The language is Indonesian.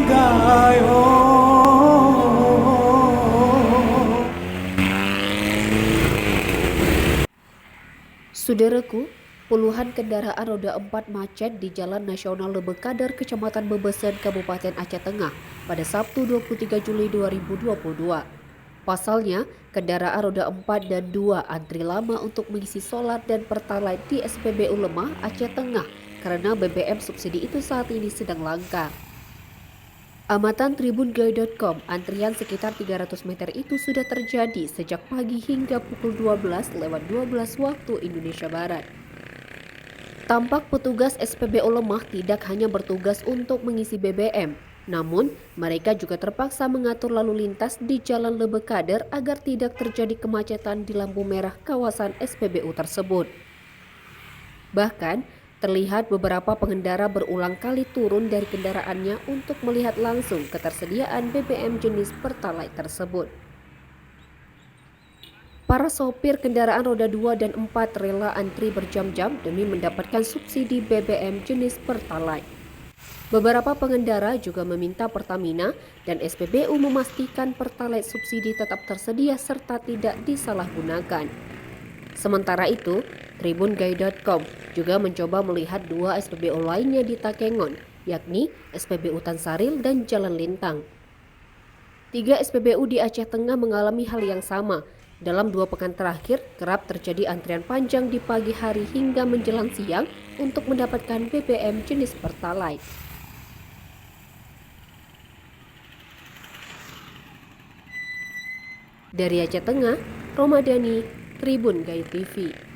gayo. Saudaraku, puluhan kendaraan roda 4 macet di Jalan Nasional Lebekadar, Kecamatan Bebesen, Kabupaten Aceh Tengah pada Sabtu 23 Juli 2022. Pasalnya, kendaraan roda 4 dan 2 antri lama untuk mengisi solar dan pertalite di SPBU Lemah, Aceh Tengah karena BBM subsidi itu saat ini sedang langka. Amatan tribungai.com, antrian sekitar 300 meter itu sudah terjadi sejak pagi hingga pukul 12:12 waktu Indonesia Barat. Tampak petugas SPBU Lemah tidak hanya bertugas untuk mengisi BBM, namun mereka juga terpaksa mengatur lalu lintas di Jalan Lebekadar agar tidak terjadi kemacetan di lampu merah kawasan SPBU tersebut. Bahkan, terlihat beberapa pengendara berulang kali turun dari kendaraannya untuk melihat langsung ketersediaan BBM jenis Pertalite tersebut. Para sopir kendaraan roda 2 dan 4 rela antri berjam-jam demi mendapatkan subsidi BBM jenis Pertalite. Beberapa pengendara juga meminta Pertamina dan SPBU memastikan Pertalite subsidi tetap tersedia serta tidak disalahgunakan. Sementara itu, tribungai.com juga mencoba melihat 2 SPBU lainnya di Takengon, yakni SPBU Tansaril dan Jalan Lintang. 3 SPBU di Aceh Tengah mengalami hal yang sama. Dalam 2 pekan terakhir, kerap terjadi antrian panjang di pagi hari hingga menjelang siang untuk mendapatkan BBM jenis Pertalite. Dari Aceh Tengah, Romadhani, Tribungai TV.